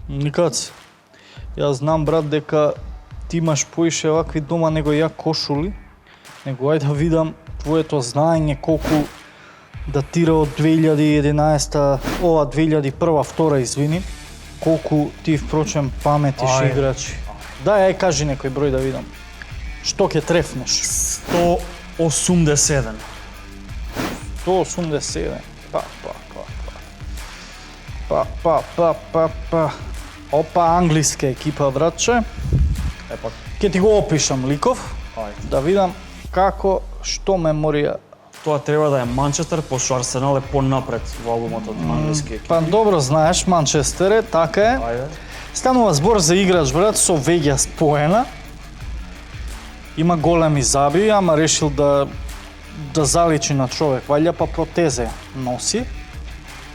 Никац. Јас знам, брат, дека ти имаш поише вакви дома него ја кошули, него ајде да видам твоето знаење колку датира од 2011, ова 2001, втора, извини, колку ти впрочем паметиш играчи. Дај, кажи некој број да видам. Што ќе трефнеш? 187. 187. Опа, англиска екипа, братче. Ке ти го опишам ликов, да видам како, што меморија. Тоа треба да е Манчестер, пошто Арсенал е понапред во албумот од англиски екипи. Па добро знаеш, Манчестер е, така е. Ајде. Станува збор за играч, брат, со веќе споена. Има големи забиви, ама решил да заличи на човек. Ваља па протезе носи.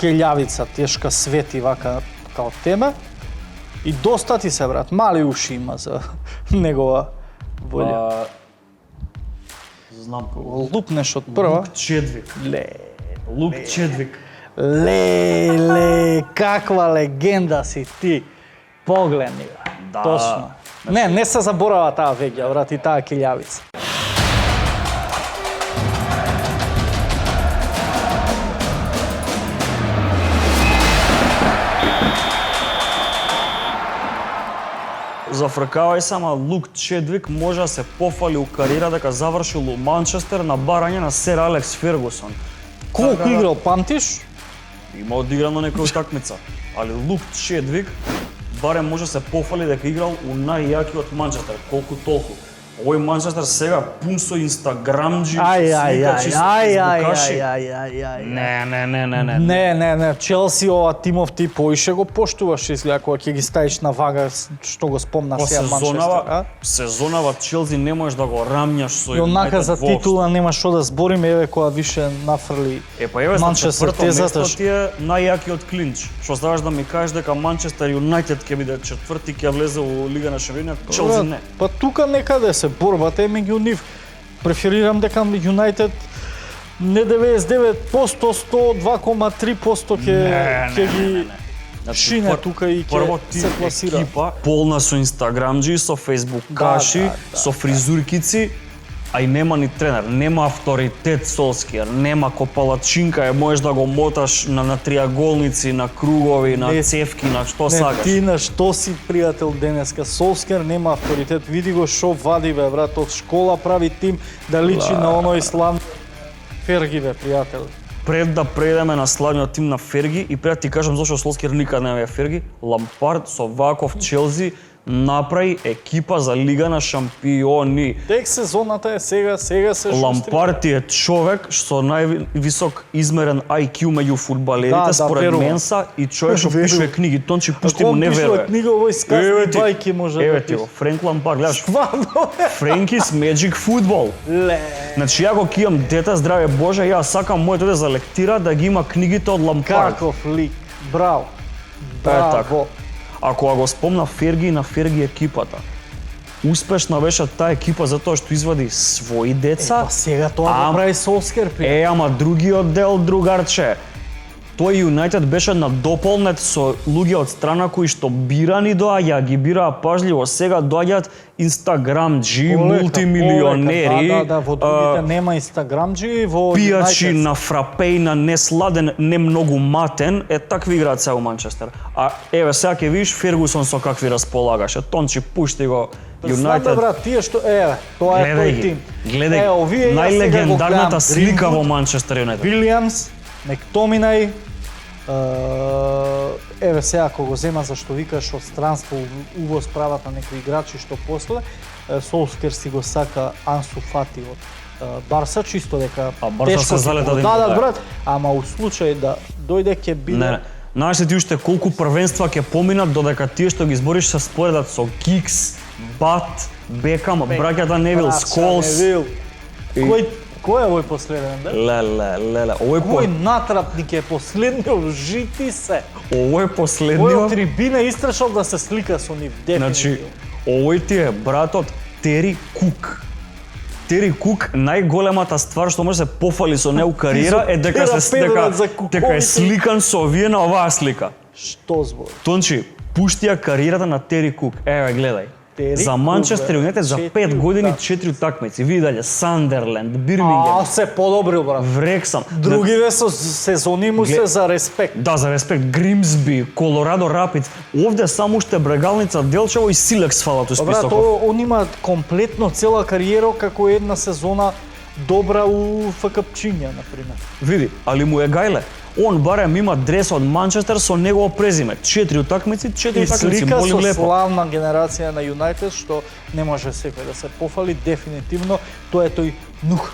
Келјавица тешка свети вака као тебе. И доста ти се, брат, мали уши има за негова волја. Знам кого. Лупнеш од прва. Лук Чедвик. Лук Чедвик. Ле, каква легенда си ти. Погледни, Да. точно. Не се заборава таа веќе, брат, и таа келјавица. Зафркавај сама, Лук Чедвик може да се пофали у кариера дека завршил у Манчестер на барање на сер Алекс Фергусон. Колку играл, памтиш? Има одиграно некоја утакмица, али Лук Чедвик барем може да се пофали дека играл у најјакиот Манчестер, колку толку. Овој Манчестер сега пун со инстаграмџи, сликачи, фейсбукаши. Не. Челси ова тимов ти поише го поштуваш, изгледа, кога ќе ги ставиш на вага, што го спомна По сега Манчестер. сезонава Челси не можеш да го рамњаш со И онака Юнайтед за воопшто. титула нема што да збориме, еве кога више нафрли Еве за Манчестер четврто тезата. место ти е најјакиот клинч. Што сакаш да ми кажеш дека Манчестер Юнайтед ќе биде четврти, ќе влезе у Лига на шампионите, Челси не. Па тука некаде се борбата е меѓу нив. Преферирам дека Юнайтед не 99%, 102,3% ќе ги шине тука и прво ќе ти се пласира. екипа полна со инстаграмџи, со фейсбукаши, со фризуркици, а и нема ни тренер, нема авторитет Солскијер, нема копалачинка, можеш да го моташ на триаголници, на кругови, на цевки, на што сакаш. Ти на што си пријател денеска? Солскер нема авторитет. Види го шо вади, бе, брат, од школа прави тим да личи на оној славен Ферги, бе, пријател. Пред да предеме на славниот тим на Ферги и пред да ти кажам зашто Солскер никад не е Ферги, Лампард со ваков Челси направи екипа за Лига на шампиони. Тек сезоната е сега се шустри. Лампард е човек со највисок измерен IQ меѓу фудбалерите според верувам. Менса и човек што пишува книги. Тончи пушти му не Пишува верува. книга овој сказни бајки може да Еве ти пише. го, Френк Лампард, гледаш. Стварно? Френкис Magic Football. Ле. Значи ја го кијам дете, здраве Боже, ја сакам моето дете за лектира да ги има книгите од Лампард. Каков лик. Браво. Така. Браво. А кога го спомна Ферги на Ферги екипата, успешна беше таа екипа затоа што извади свои деца. Па сега тоа го прави Солскер при. Ама другиот дел, другарче, тој Юнайтед беше надополнет со луѓе од страна кои што бирани доаѓа, ги бираа пажливо. Сега доаѓаат инстаграмџи, мултимилионери, Да, во другите нема инстаграмџи, во пијачи Юнайтед. на фрапеј, на несладен, не многу матен, такви играат сега у Манчестер. А еве сега ќе видиш Фергусон со какви располагаше. Тончи пушти го Знам, Юнайтед. брат, тие што тоа е тој тим. Гледај, овие ја сега го најлегендарната гледам. слика во Гринвуд, Манчестер Юнайтед. Вилијамс, Мектоминај, еве сега кога го зема зашто викаш од странство увоз правата некои играчи што после Солскер си го сака Ансу Фати од Барса, чисто дека А Барса се тешко ќе залета го да им дадат, даде. брат, ама у случај да дојде ќе биде Не, знаеш ли ти уште колку првенства ќе поминат додека тие што ги избориш се споредат со Гикс, Бат, Бекам, браќата Невил, Сколс. Кој е овој последен, да? Леле, Кој натрапник е последниот, жити се. овој Кој последниот. од трибина истрашал да се слика со нив, Значи, дефинитивно. овој ти е братот Тери Кук. Тери Кук, најголемата ствар што може да се пофали со неу кариера е дека Физиотерапевтот за куковите. дека е сликан со овие на оваа слика. Што збор? Тончи, Пушти ја кариерата на Тери Кук. Еве, гледај. Тери За Кук, Манчестер бе. Юнайтед за 5 4 години утакмици. 4 утакмици. Види дале Сандерленд, Бирмингем, се подобрил, брат. Врексам. Другиве со сезони му се за респект. Да, за респект. Гримсби, Колорадо Рапидс. Овде само уште Брегалница, Делчево и Силекс фалат у Брат, списоков. он има комплетно цела кариера како една сезона добра у ФКПчиња, например. Види, али му е гајле. Он барем има дрес од Манчестер со негово презиме. 4 утакмици, 4 И утакмици, слика молим со лепо. славна генерација на Юнайтед, што не може секој да се пофали, дефинитивно, тоа е тој нух.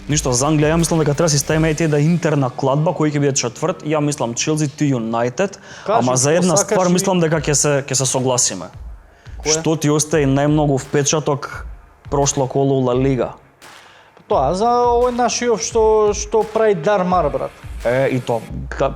Ништо за Англија, ја мислам дека треба да си ставиме и да интерна кладба кој ќе биде четврт. Ја мислам Челси, ти Юнайтед, Кажи, ама за една посакаш ствар ли- мислам дека ќе се согласиме. Која? Што ти остаи најмногу впечаток прошло коло у Ла Лига? Тоа за овој нашиот што прави дармар, брат. И то,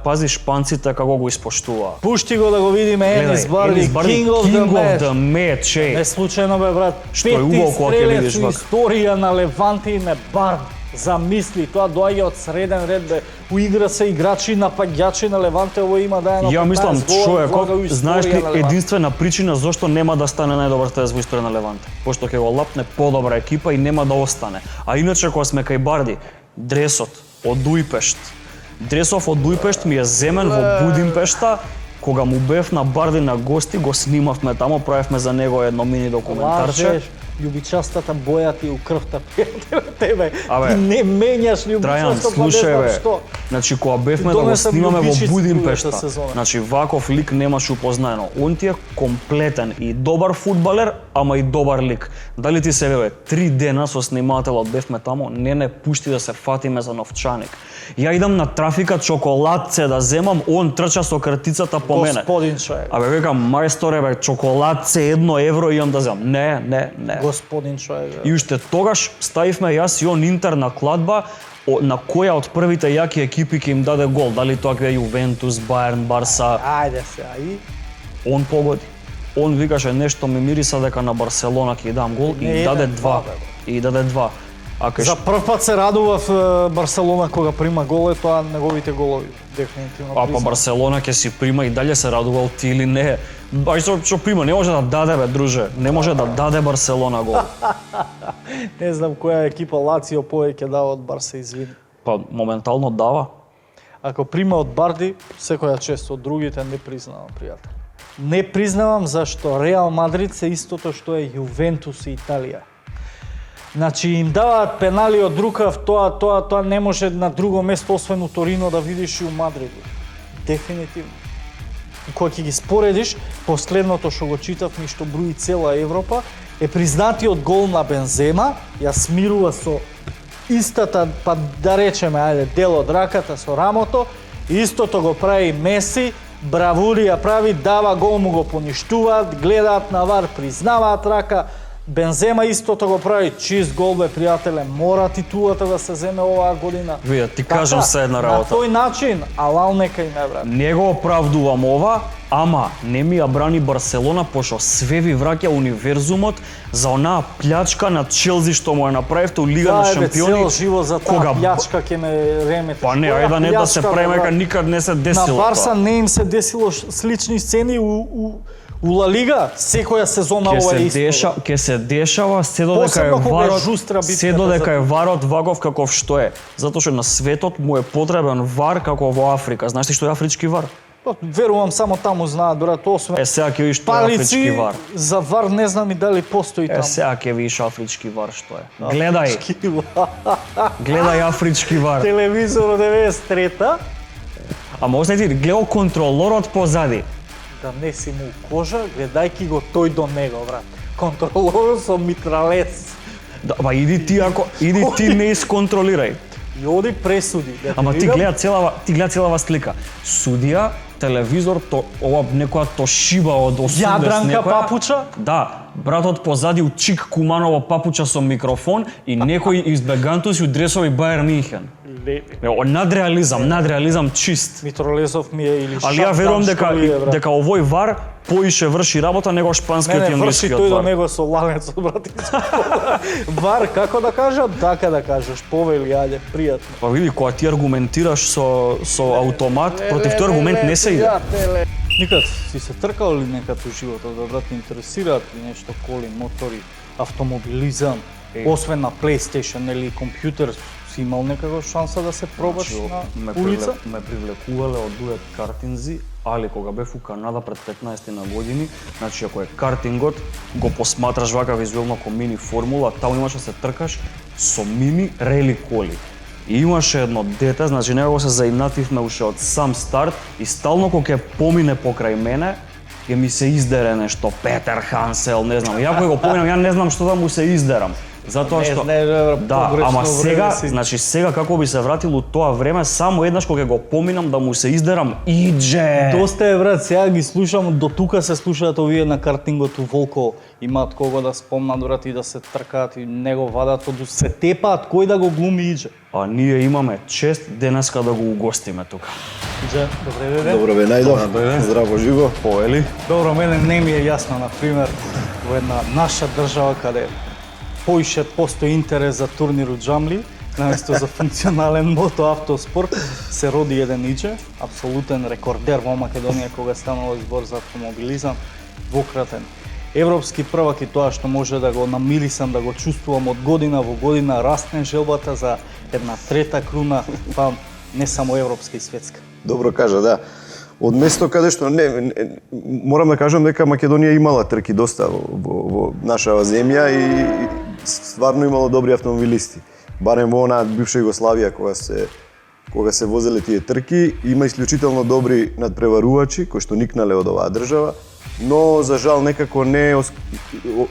пази шпанците како го испоштуваа. Пушти го да го видиме Енис Барли, King of the Match. Match, Не случајно бе, брат. Што е Пети убаво кога ќе видиш, стрелец у бак. историја на Леванте име Барн. Замисли, тоа доаѓа од среден ред, бе. Уигра се играчи напаѓачи на Леванте, ово има да е на Ја мислам 15 гола, влага у човекот, знаеш историја ли на Леванте. единствена причина зошто нема да стане најдобар стрелец во историја на Леванте? Пошто ќе го лапне подобра екипа и нема да остане. А иначе кога сме кај Барди, дресот од Ујпешт. Дресов од Ујпешт ми е земен во Будимпешта, кога му бев на Барди на гости, го снимавме тамо, правевме за него едно мини документарче. Лажеш, љубичастата боја ти у крвта, пријателе, тебе. Абе, Ти не менјаш Трајан, љубичастата, па не слушај знам бе, што. значи кога бевме да го Донесам снимаме во љубичици Будимпешта, другата сезона. значи ваков лик немаш упознаено. Он ти е комплетен и добар фудбалер, ама и добар лик. Дали ти се бе, 3 дена со снимателот бевме тамо, не пушти да се фатиме за новчаник. Ја идам на трафика чоколадце да земам, он трча со картицата по мене. Господин човек. Абе викам, мајсторе бе, чоколадце 1 евро имам да земам. Не. Господин човек. И уште тогаш ставивме јас и он интерна кладба на која од првите јаки екипи ќе им даде гол. Дали тоа ќе е Јувентус, Бајерн, Барса. Ајде се, и Он погоди. Он викаше нешто ми мириса дека на Барселона ќе дам гол Не, и даде еден, 2. два, бе. И даде 2. А кај за прв пат се радував Барселона кога прима гол, е тоа неговите голови. Дефинитивно. па признам. Барселона ќе си прима и дале се радувал ти или не. Бај што прима, не може да даде бе, друже. Не може да даде Барселона гол. Не знам која екипа Лацио повеќе дава од Барса, извини. Па моментално дава. Ако прима од Барди, секоја чест, од другите не признавам, пријател. Не признавам зашто Реал Мадрид се истото што е Јувентус и Италија. Значи им даваат пенали од рукав, тоа не може на друго место освен у Торино да видиш и у Мадрид. Дефинитивно. Кога ќе ги споредиш, последното што го читавме и што брои цела Европа, е признатиот гол на Бензема, ја смирува со истата, па да речеме, ајде, дел од раката со рамото, истото го прави Меси, бравури ја прави, дава гол, му го поништуваат, гледаат на вар, признаваат рака, Бензема истото го прави, чист гол бе, пријателе, мора титулата да се земе оваа година. Види, ти кажам се една работа. На тој начин, алал нека им е, брат. Не го оправдувам ова, ама не ми ја брани Барселона, пошто све ви враќа универзумот за онаа плячка на Челси што му ја направивте у Лига на Да, бе, шампиони. цел живот за таа кога плячка ќе ме ремете. Па не, Која ајде не да се плячка, правиме бе, дека брат? никад не се На десило Барса тоа. не им се десило слични сцени у Ла Лига, секоја сезона ова е исто. Ќе се дешава се додека е Посебно кога е варот, жустра битката се додека за е варот ваков каков што е. Затоа што на светот му е потребен вар како во Африка. Знаеш ли што е афрички вар? Па, верувам само таму знаат, брат, освен Сега ќе видиш што е афрички палици, вар. за вар не знам и дали постои таму. Сега ќе видиш афрички вар што е. Гледај, Афрички вар. гледај афрички вар. Телевизор од 93-та, Ама остай ти, гледај контролорот позади. да не си му кожа, гледајки го тој до него, брат. Контролор со митралец. Да, па иди ти не исконтролирај. И оди пресуди. Да Ама ти видам, гледа целава слика. Судија, телевизор, ова некоја тошиба од 80 Јадранка некоја. папуча. Да, братот позади у Чик Куманова папуча со микрофон и некој избегантус и дресови Бајер Минхен. Надреализам чист. Митролезов ми е или Али ја верувам дека овој вар поише врши работа него шпанскиот и не врши англискиот тој до вар. него со ланецот, брат. Вар, како да кажам, така да кажеш, повели, ајде, пријатно. Па види, кога ти аргументираш со автомат, против тој аргумент не се иде. Пријателе. Никад си се тркал ли некад у животот, да брат, интересираат ли нешто коли, мотори, автомобилизам, освен на PlayStation или компјутер, си имал некако шанса да се пробаш на улица? Ме привлекувале од дует картинзи, али кога бев у Канада пред 15 на години, значи ако е картингот, го посматраш вака визуелно ко мини формула, таму имаш да се тркаш со мини рели коли. И имаше едно дете, значи него се заинативме уште од сам старт и стално кога ќе помине покрај мене, ќе ми се издере нешто Петер Хансел, не знам. Ја кога го поминам, ја не знам што да му се издерам. Затоа што да, ама сега, значи сега како би се вратил у тоа време, само еднаш кога го поминам да му се издерам, идже. Доста е, брат, сега ги слушам, до тука се слушаат овие на картингот у Волко, имаат кого да спомнат, брат, и да се тркаат и него вадат, се тепаат кој да го глуми идже. А ние имаме чест денеска да го угостиме тука. Идже, добре бебе. Добро бе, најдов. Здраво, живо. Поели? Добро, мене не ми е јасно, на пример, во една наша држава каде поише постои интерес за турнир у джамли, наместо за функционален мото автоспорт, се роди еден идже, апсолутен рекордер во Македонија кога станува збор за автомобилизам, двократен европски првак и тоа што може да го намирисам, да го чувствувам од година во година, растне желбата за една трета круна, па не само европска и светска. Добро кажа, да. Од место каде што морам да кажам дека Македонија имала трки доста во нашава земја и стварно имало добри автомобилисти. Барем во она бивша Југославија кога се возеле тие трки, има исклучително добри надпреварувачи кои што никнале од оваа држава, но за жал некако не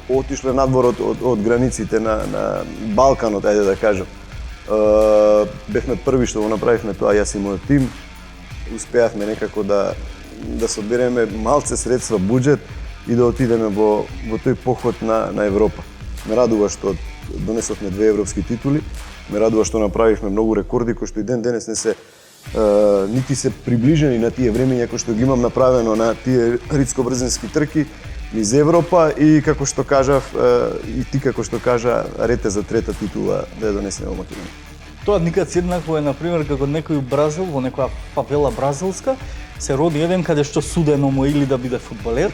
отишле надвор од границите на Балканот, ајде да кажам. Бевме први што го направивме тоа, јас и мојот тим. Успеавме некако да собереме малце средства, буџет и да отидеме во тој поход на Европа. Ме радува што донесовме 2 европски титули, ме радува што направивме многу рекорди кои што и ден денес не се нити се приближени на тие времења кои што ги имам направено на тие ридско-брзински трки низ Европа и како што кажав и ти како што кажа рете за трета титула да ја донесеме во Македонија. Тоа никад еднакво е, например, како некој Бразил, во некоја фавела бразилска, се роди еден каде што судено му или да биде фудбалер,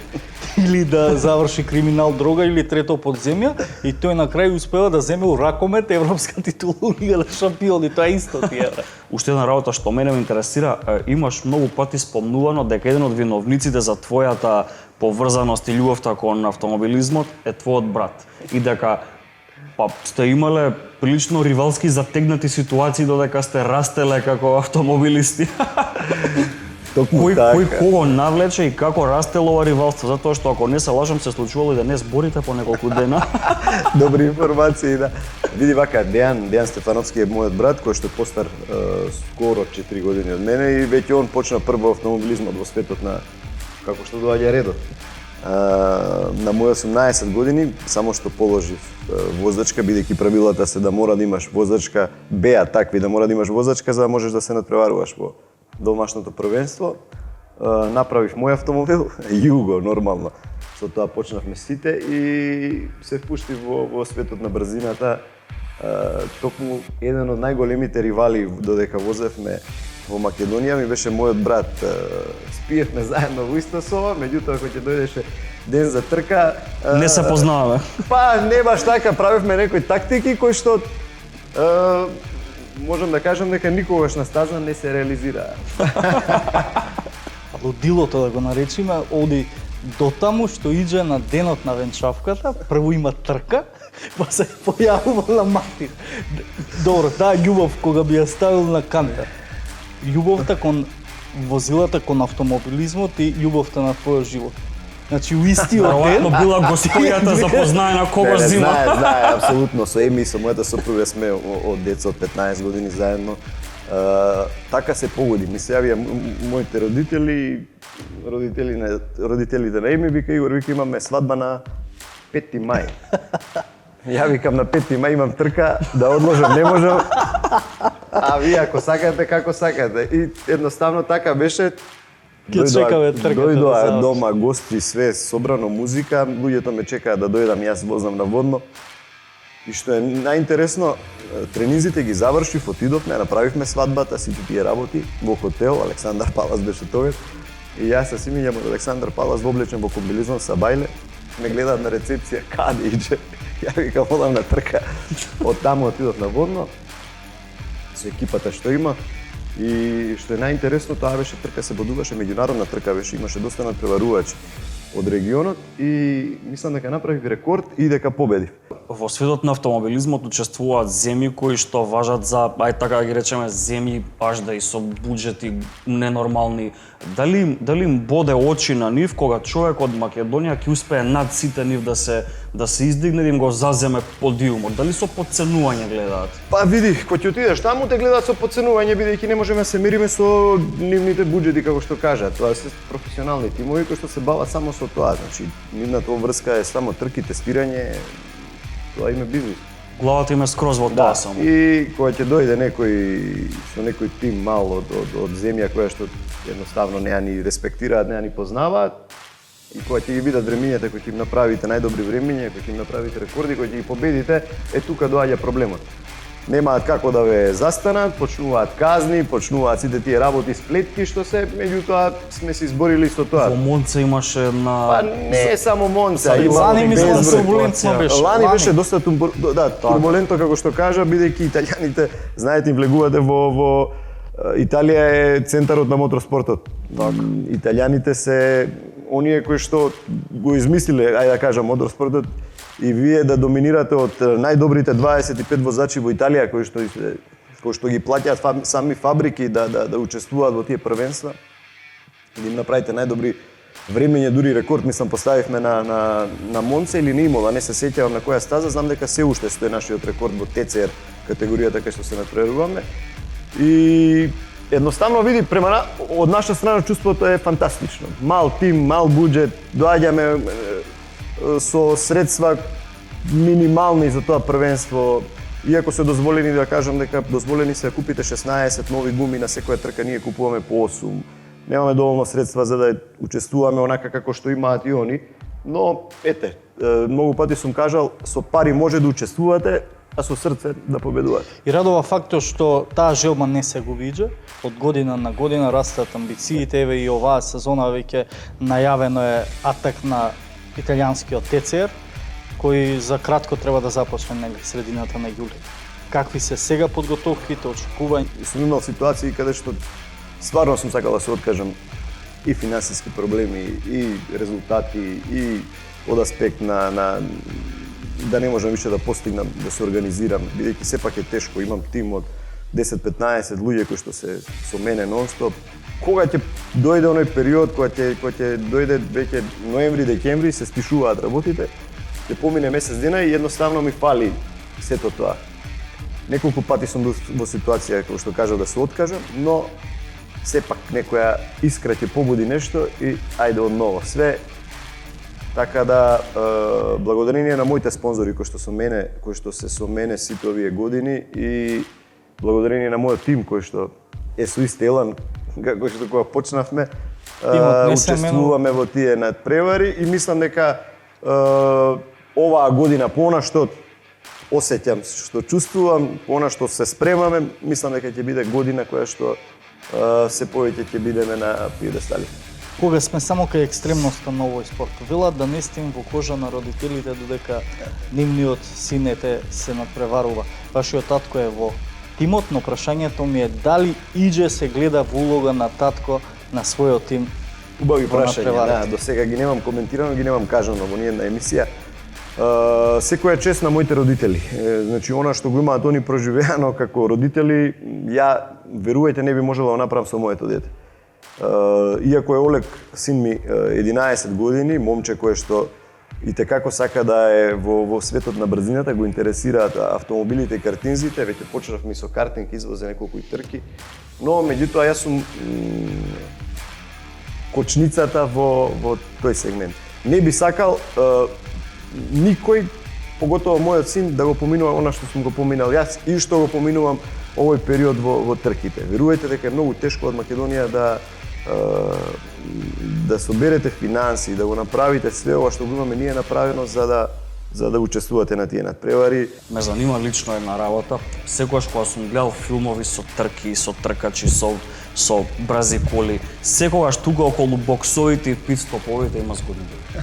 или да заврши криминал, дрога или трето под земја, и тој на крај успева да земе у ракомет европска титула Лига на шампиони, тоа е исто тие. Уште една работа што мене ме интересира, имаш многу пати спомнувано дека еден од виновниците за твојата поврзаност и љубовта кон автомобилизмот е твојот брат. И дека сте имале прилично ривалски затегнати ситуации додека сте растеле како автомобилисти. Кој кого навлече и како растело ова ривалство, затоа што ако не се лажам се случувало и да не зборите по неколку дена. Добри информации, да. Види вака, Дејан Стефановски е мојот брат кој што е постар скоро 4 години од мене и веќе он почна прво автомобилизмот во светот на како што доаѓа редот. На мои 18 години само што положив возачка, бидејќи правилата се да мора да имаш возачка, беа такви да мора да имаш возачка за да можеш да се надпреваруваш во домашното првенство. Направив мој автомобил, Југо, нормално. Со тоа почнавме сите и се впуштив во светот на брзината. Токму еден од најголемите ривали додека возевме во Македонија ми беше мојот брат. Спиевме заедно во иста соба, меѓутоа кога ќе дојдеше ден за трка, Не се познаваме. Па не баш така, правевме некои тактики кои што можам да кажам дека никогаш на стаза не се реализираа. Лудилото да го наречиме, оди до таму што иđe на денот на венчавката, прво има трка, па се појавува Мартин. Добро, таа љубов кога би ја ставил на кантар. Љубовта кон возилата, кон автомобилизмот и љубовта на твојот живот. Значи, у истиот ден... Веројатно била господјата запознаена кого зима. Знае, апсолутно. Со Еми и со мојата сопруга сме од деца од 15 години заедно. Така се погоди. Ми се јавија моите родители, родителите на Еми, вика Игор, вика имаме свадба на 5 мај. Ја викам на 5 мај имам трка, да одложам, не можам. А вие ако сакате, како сакате. И едноставно така беше. Дојдоа дома гости, све собрано, музика, луѓето ме чекаат да дојдам, јас вознам на водно. И што е најинтересно, тренинзите ги завршив, отидовме, направивме свадбата, сите тие работи во хотел, Александар Палас беше тогаш. И јас се симињам од Александар Палас во облечен во комбилизон са бајле. Ме гледаат на рецепција каде иде. Ја викам одам на трка. Од таму отидов на Водно. Со екипата што има. И што е најинтересно, тоа беше трка, се бодуваше меѓународна трка, беше, имаше доста натпреварувачи од регионот и мислам дека направив рекорд и дека победив. Во светот на автомобилизмот учествуваат земји кои што важат за, ај така да ги речеме, земји баш да и со буџети ненормални. Дали им боде очи на нив кога човек од Македонија ќе успее над сите нив да се издигне, да им го заземе подиумот? Дали со подценување гледаат? Па види, кога ќе отидеш таму те гледаат со подценување, бидејќи не можеме да се мериме со нивните буџети како што кажат. Тоа се професионални тимови кои што се бават само со тоа. Значи, нивната врска е само трки, тестирање, тоа им е бизнис. Главата им е скроз во тоа само. И кога ќе дојде некој со некој тим мал од земја која што едноставно не ја ни респектираат, не ја ни познаваат, и кога ќе ги видат времињата, кои ќе им направите најдобри времиња, кои ќе им направите рекорди, кои ќе ги победите, тука доаѓа проблемот. Немаат како да ве застанат, почнуваат казни, почнуваат сите тие работи, сплетки што се, меѓутоа сме се изборили со тоа. Во Монца имаше една... Па не е само Монца, има Лани мислам безброј. турбулентно беше. Лани беше доста турбулентно, како што кажа, бидејќи италијаните, знаете, влегувате во Италија е центарот на моторспортот. Италијаните се оние кои што го измислиле, ајде да кажам, моторспортот, и вие да доминирате од најдобрите 25 возачи во Италија кои што ги плаќаат сами фабрики да учествуваат во тие првенства, да им направите најдобри времење, дури рекорд мислам поставивме на Монце или на Имола, не се сеќавам на која стаза, знам дека се уште стои нашиот рекорд во ТЦР категоријата кај што се натпреваруваме. И едноставно види од наша страна чувството е фантастично. Мал тим, мал буџет, доаѓаме со средства минимални за тоа првенство. Иако се дозволени, да кажам дека дозволени се да купите 16 нови гуми на секоја трка, ние купуваме по 8. Немаме доволно средства за да учествуваме онака како што имаат и они, но многу пати сум кажал, со пари може да учествувате, а со срце да победувате. И радува фактот што таа желба не се го види. Од година на година растат амбициите, еве и оваа сезона веќе најавено е атак на италијанскиот ТЦР, кој за кратко треба да започне негде средината на јули. Какви се сега подготовките, очекувања? Сум имал ситуации каде што стварно сум сакал да се откажам и финансиски проблеми, и резултати, и од аспект на да не можам више да постигнам, да се организирам, бидејќи сепак е тешко, имам тим од 10-15 луѓе кои што се со мене нон-стоп. Кога ќе дојде оној период, кога ќе дојде веќе ноември, декември, се спишуваат работите, ќе помине месец дена и едноставно ми фали сето тоа. Неколку пати сум бил во ситуација, како што кажав, да се откажам, но сепак некоја искра ќе побуди нешто и ајде одново све. Така да, благодарение на моите спонзори кои што се со мене сите овие години и благодарение на мојот тим кој што е со ист елан, кој што кога почнавме, учествуваме во тие надпревари и мислам дека оваа година понашто осеќам, што чувствувам, понашто се спремаме, мислам дека ќе биде година која што се повеќе ќе бидеме на пиедестали. Кога сме само кај екстремноста на овој спорт, велат да не стим во кожа на родителите додека нивниот синете се надпреварува. Вашиот татко е во тимот, но прашањето ми е дали иđe се гледа во улога на татко на својот тим. Убави прашања, до сега ги немам коментирано, ги немам кажано во ниједна емисија. Секоја чест на моите родители. Значи, она што го имаат они проживеано како родители, ја, верувајте, не би можела да направам со моето дете. Иако е Олег, син ми, 11 години, момче кое што и текако сака да е во светот на брзината, го интересираат автомобилите и картинзите, веќе почнавме со картинг, извозе неколку и трки, но меѓутоа јас сум кочницата во тој сегмент. Не би сакал никој, поготово мојот син, да го поминува она што сум го поминал јас и што го поминувам овој период во трките. Верувајте дека е многу тешко од Македонија да соберете финанси, да го направите све ова што го имаме ние направено за да учествувате на тие надпревари. Ме занима лично една работа. Секогаш кога сум гледал филмови со трки, со тркачи, со со брази коли. Секогаш тука околу боксовите и пит-стоповите има згодни луѓе.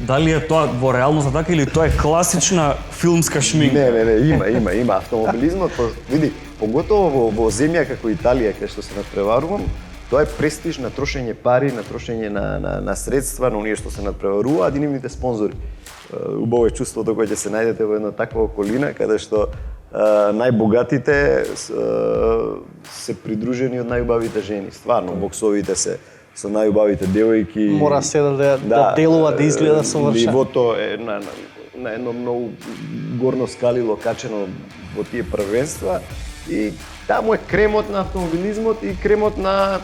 Дали е тоа во реалноста така или тоа е класична филмска шминка? Не, има автомобилизмот, види, поготово во земја како Италија, кај што се надпреварувам, тоа е престиж на трошење пари, на трошење на средства, на оние што се надпреваруваат и нивните спонзори. Убаво е чувството кога ќе се најдете во една таква околина каде што најбогатите се придружени од најубавите жени. Стварно, боксовите се со најубавите девојки. Мора се да делува, да изгледа совршено. Нивото е на едно многу горно скалило качено во тие првенства и таму е кремот на автомобилизмот и кремот на,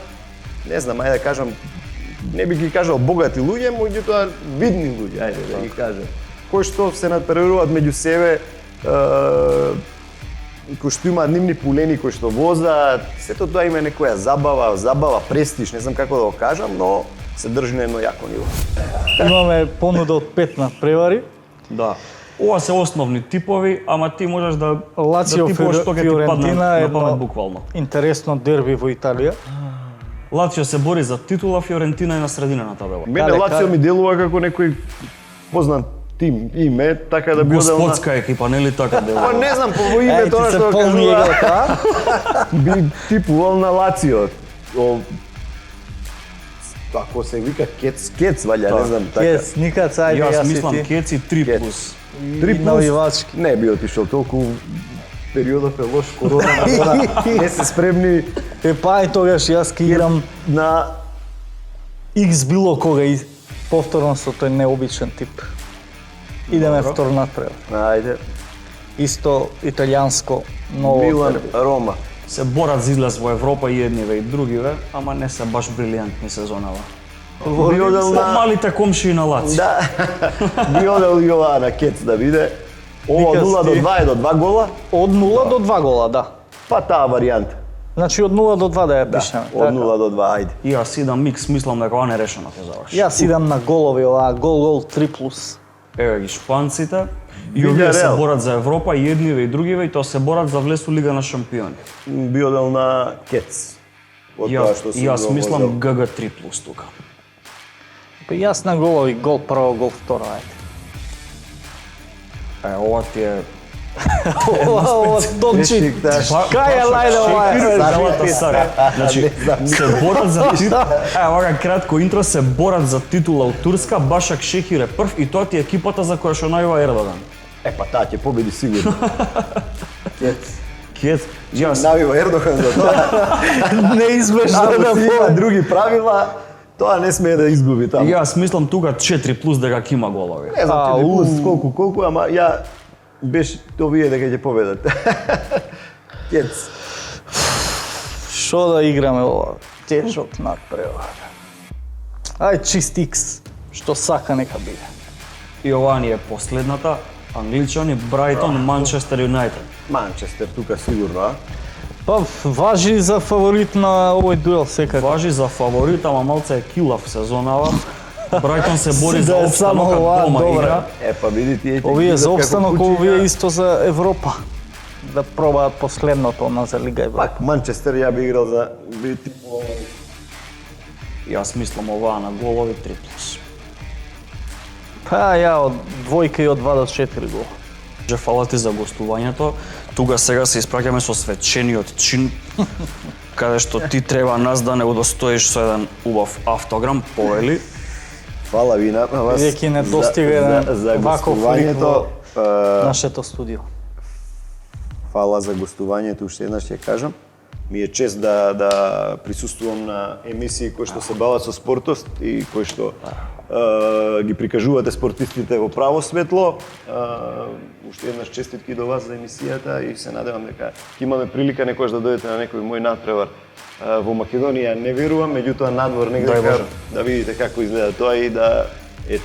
не знам, ајде да кажам, не би ги кажал богати луѓе, меѓутоа видни луѓе, ајде да ги кажем, кои што се надпреваруваат меѓу себе, кои што имаат нивни пулени, кои што возат, сето тоа има некоја забава, престиж, не знам како да го кажам, но се држи на едно јако ниво. Имаме понуда од 5 надпревари. Да. Ова се основни типови, ама ти можеш да Лацио типуваш што ќе ти падне Фиорентина е на памет едно буквално. интересно дерби во Италија. Лацио се бори за титула, Фиорентина е на средина на табела. Мене Лацио ми делува како некој познат тим, име, така да би одел на... Господска екипа, нели така Па делува? не знам, по име тоа што го кажува, би типувал на Лацио. Ако се вика Кец, валја, не знам така. Кец, никад сајде Јас јас и мислам ти. Кеци 3+. 3+, навивачки. не би отишол толку, периодот е лош, корона, не се спремни Па и тогаш јас ке играм на... X било кога и повторно со тој необичен тип. Идеме втор надпревар. Ајде, Исто италијанско, ново Милан, дерби. Рома. Се борат за излез во Европа и едниве и другиве, ама не се баш брилијантни сезонава. Би одел на... Малите комшии на Лацио. Да, би одел и ова на Кец да биде. Ова од 0 до 2 е до 2 гола, Од 0 до 2 гола, да. па таа варијанта. Значи од 0 до 2 да ја пишеме. Од 0 до 2, ајде. И јас идам микс, мислам дека ова нерешено ќе заврши. Јас идам на голови, ова гол 3+. Еве ги шпанците. И овие се Реал. борат за Европа и едниве и другиве и тоа се борат за влез у Лига на шампиони. Би одел на Кец. Од тоа што сум Јас го мислам возел. ГГ 3+ тука. Па јас на голови, гол прво, гол второ, ајде. Ова ти е Ова Дончи. Кај е лајде ова? Значи, се борат за титула. Вака кратко интро, се борат за титула од Турска, Башак Шехир е прв и тоа ти е екипата за која што најува Ердоган. Па таа ќе победи сигурно. Кец, јас Навива Ердохан за тоа. Неизбежно Ако да си има победи. други правила, тоа не смее да изгуби таму. јас мислам тука 4+ дека ќе има голови. Не знам ти плюс колку, ама ја беше овие дека ќе победат. Кец. Шо да играме ова? Тежок надпревар. Ај чист X, што сака нека биде. И ова ни е последната. Англичани, Брайтон, Манчестер Юнајтед. Манчестер тука сигурно, а? Па важи за фаворит на овој дуел секако. Важи за фаворит, ама малце е килав сезонава. Брайтон се бори за Да е опстанок, само ова, дома добре. игра. Па види тие Овие за обстанок, овие исто за Европа. Да пробаат последното на за Лига Европа. Пак Манчестер ја би играл за Јас мислам оваа на голови 3+. Па ја од двојка и од 2 до 4 гола. Же фала ти за гостувањето. Тука сега се испраќаме со свечениот чин, каде што ти треба нас да не удостоиш со еден убав автограм, повели. Фала ви на вас. Веќе не достига еден за ваков лик гостувањето. Нашето студио. Фала за гостувањето, уште еднаш ќе кажам. Ми е чест да присуствувам на емисии кои што се бават со спортот и кои што ги прикажувате спортистите во право светло. Уште еднаш честитки до вас за емисијата и се надевам дека ќе имаме прилика некојаш да дојдете на некој мој надпревар во Македонија. Не верувам, меѓутоа надвор негде Дај Боже. да видите како изгледа тоа и да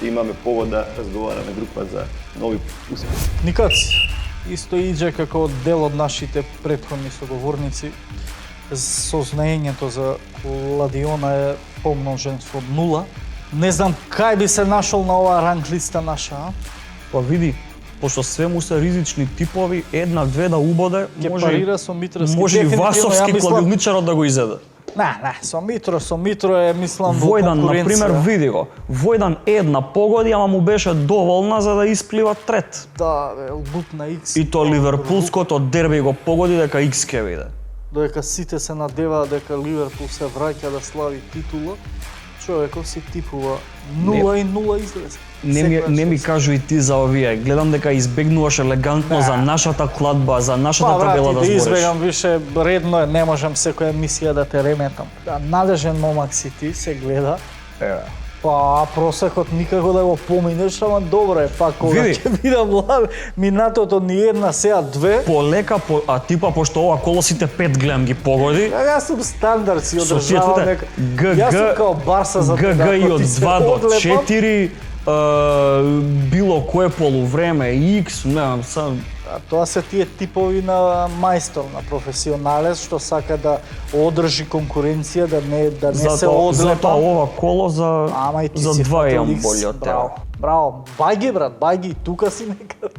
имаме повод да разговараме друг пат за нови успехи. Никад исто иđe како дел од нашите претходни соговорници. Сознаењето за Ладиона е помножен со 0. Не знам кај би се нашол на оваа ранг листа наша, а? Па види, пошто све му се ризични типови, една-две да убоде, Ќе парира со Митровски. може и Дефинитивно, ја Васовски мислам- клавијничарот да го изеде. Не, со Митро е, мислам, во Војдан, на конкуренција. пример, види го. Војдан една погоди, ама му беше доволна за да исплива трет. Да, бе, бутна Икс. И то ливерпулското дерби го погоди дека Икс ке биде. Додека сите се надеваат дека Ливерпул се враќа да слави титула, човеков си типува 0-0 излез. Не ми кажуј ти за овие. Гледам дека избегнуваш елегантно за нашата кладба, за нашата Па, табела брати, да да збориш. избегам више, редно е, не можам секоја емисија да те реметам. Да, надежен момак си ти, се гледа. Па, просекот никако да го поминеш, ама добро е, па кога Види. ќе видам минатото ни една, сега две. Полека, а типа пошто ова колосите 5 гледам ги погоди, Јас сум стандард си со одржавам тие нека. ГГ, Јас сум као Барса за ГГ тоа, и ако од ти се 2 до одлепам, 4, било кое полувреме, X, не знам, сам А тоа се тие типови на мајстор, на професионалец, што сака да одржи конкуренција, да не се затоа одлепа. ова коло за Ама и ти за си 2 имам фотоликс, боле од браво. тебе. Браво, бајги брат, бајги, тука си некаде.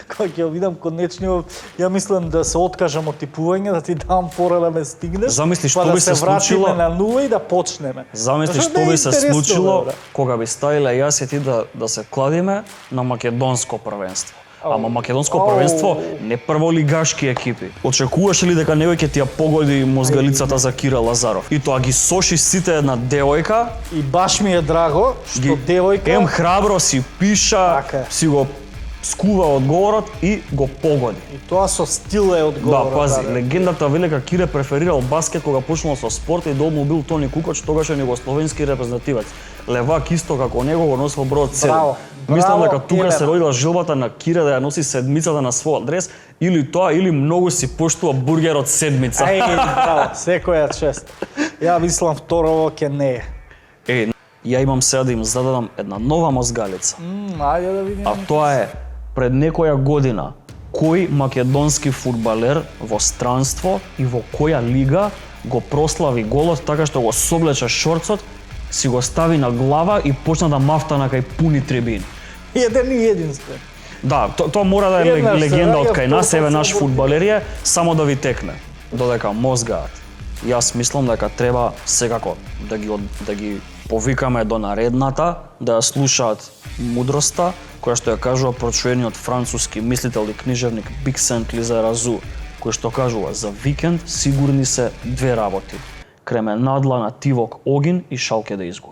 Кога ќе видам конечниот, ја мислам да се откажам од типување, да ти дам фора да ме стигнеш. Замисли што па да би се вратиме случило- на нула и да почнеме. Замисли Зашто што не е би се интересно, случило бе, бре? кога би ставиле јас и ти да се кладиме на македонско првенство. Ама македонско првенство не прволигашки екипи. Очекуваш ли дека некој ќе ти ја погоди мозгалицата за Кира Лазаров? И тоа ги соши сите една девојка, И баш ми е драго што девојка ем храбро си пиша, Така е. си го скува одговорот и го погоди. и тоа со стил е одговор. Да, пази, легендата вели дека Кире преферирал баскет кога почнал со спорт и долу бил Тони Кукоч, тогаш е југословенски репрезентативец. Левак исто како него го носел бројот 7. Браво, Мислам браво, дека тука Елена. се родила жилбата на Кире да ја носи седмицата на свој адрес, или тоа, или многу си поштува бургерот седмица. Еј, браво, секоја чест. Ја мислам второво ќе не е. Ја имам сега да им зададам една нова мозгалица. Ајде да видиме. А тоа е, пред некоја година, кој македонски фудбалер во странство и во која лига го прослави голот така што го соблече шорцот, си го стави на глава и почна да мафтана кај пуни трибини. Еден и единствен. Да, тоа мора да е Еднаш се легенда наоѓа од кај нас, еве втор наш пат се фудбалер е, само да ви текне. Додека мозгаат. Јас мислам дека треба секако да ги повикаме до наредната, да ја слушаат мудроста, која што ја кажува прочуениот француски мислител и книжевник Биксент Лизаразу, кој што кажува за викенд сигурни се две работи: кременадла на тивок огин и шалке да изгори.